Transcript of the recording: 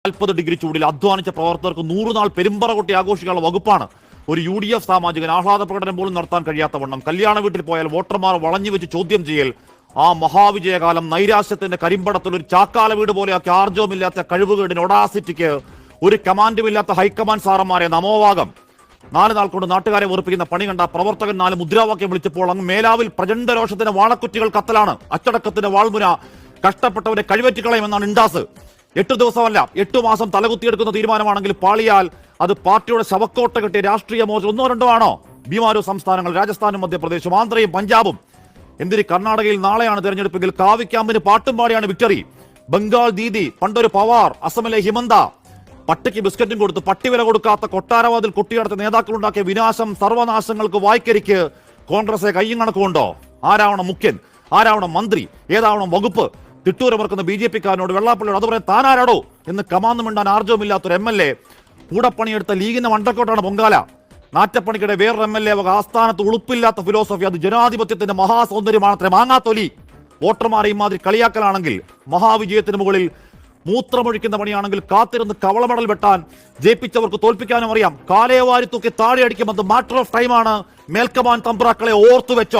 40 degree ചൂടിൽ അധ്വാനിച്ച പ്രവർത്തകർക്ക് 100 നാൾ പെരുമ്പറ കൊട്ടി ആഘോഷിക്കാനുള്ള വകുപ്പാണ് ഒരു UDF സാമാജികൻ ആഹ്ലാദ പ്രകടനം പോലും നടത്താൻ കഴിയാത്തവണ്ണം കല്യാണ വീട്ടിൽ പോയാൽ വോട്ടർമാർ വളഞ്ഞു വെച്ച് ചോദ്യം ചെയ്യൽ. ആ മഹാവിജയകാലം നൈരാശ്യത്തിന്റെ കരിമ്പടത്തിൽ ഒരു ചാക്കാല വീട് പോലെയാക്കി ആർജവുമില്ലാത്ത കഴിവുകേടിന് ഒഡാസിറ്റിക്ക് ഒരു കമാൻഡുമില്ലാത്ത ഹൈക്കമാൻഡ് സാറന്മാരെ നമോവാകം. 4 നാൾ കൊണ്ട് നാട്ടുകാരെ വെറുപ്പിക്കുന്ന പണി കണ്ട പ്രവർത്തകൻ 4 മുദ്രാവാക്യം വിളിച്ചപ്പോൾ അങ്ങ് മേലാവിൽ പ്രചണ്ഡ രോഷത്തിന്റെ വാളക്കുറ്റികൾ കത്തലാണ്. അച്ചടക്കത്തിന്റെ വാൾമുന കഷ്ടപ്പെട്ടവരെ കഴിവറ്റിക്കളയുമെന്നാണ് ഇൻഡാസ്. 8 ദിവസമല്ല 8 മാസം തലകുത്തിയെടുക്കുന്ന തീരുമാനമാണെങ്കിൽ പാളിയാൽ അത് പാർട്ടിയുടെ ശവക്കോട്ട കെട്ടിയ രാഷ്ട്രീയ മോർച്ച 1 2 ആണോ? ബീമാരോ സംസ്ഥാനങ്ങൾ, രാജസ്ഥാനും മധ്യപ്രദേശും ആന്ധ്രയും പഞ്ചാബും. എന്തിന് കർണാടകയിൽ നാളെയാണ് തെരഞ്ഞെടുപ്പെങ്കിൽ കാവി ക്യാമ്പിന് പാട്ടും പാടിയാണ് വിക്ടറി. ബംഗാൾ ദീദി, പണ്ടൊരു പവാർ, അസമിലെ ഹിമന്ത, പട്ടിക്ക് ബിസ്ക്കറ്റും കൊടുത്ത് പട്ടിവില കൊടുക്കാത്ത കൊട്ടാരവാതിൽ കൊട്ടിയടത്ത നേതാക്കളുണ്ടാക്കിയ വിനാശം, സർവനാശങ്ങൾക്ക് വായ്ക്കരിക്ക് കോൺഗ്രസ് കയ്യും കണക്കുണ്ടോ? ആരാവണം മുഖ്യൻ, ആരാവണം മന്ത്രി, ഏതാവണം വകുപ്പ്? തിട്ടൂരമർക്കുന്ന BJP-കാരനോട് വെള്ളാപ്പള്ളിയോട് അത് പറയാൻ താനാരാടോ എന്ന് കമാന്ന് മിണ്ടാൻ ആർജവുമില്ലാത്തൊരു MLA. കൂടപ്പണിയെടുത്ത ലീഗിന്റെ മണ്ടക്കോട്ടാണ് പൊങ്കാല. നാറ്റപ്പണിക്കിടെ വേറൊരു MLA വക ആസ്ഥാനത്ത് ഉളുപ്പില്ലാത്ത ഫിലോസഫി. അത് ജനാധിപത്യത്തിന്റെ മഹാസൗന്ദര്യമാണത്രേ. മാങ്ങാത്തൊലി. വോട്ടർമാരെ ഇമാതിരി കളിയാക്കലാണെങ്കിൽ, മഹാവിജയത്തിന് മുകളിൽ മൂത്രമൊഴിക്കുന്ന പണിയാണെങ്കിൽ കാത്തിരുന്ന് കവളമടൽ വെട്ടാൻ ജയിപ്പിച്ചവർക്ക് തോൽപ്പിക്കാനും അറിയാം. കാലയവാരി തൂക്കി താഴെ അടിക്കുമെന്ന് മാറ്റർ ഓഫ് ടൈമാണ്. മേൽക്കമാൻ തമ്പ്രാക്കളെ ഓർത്തു വെച്ചോ.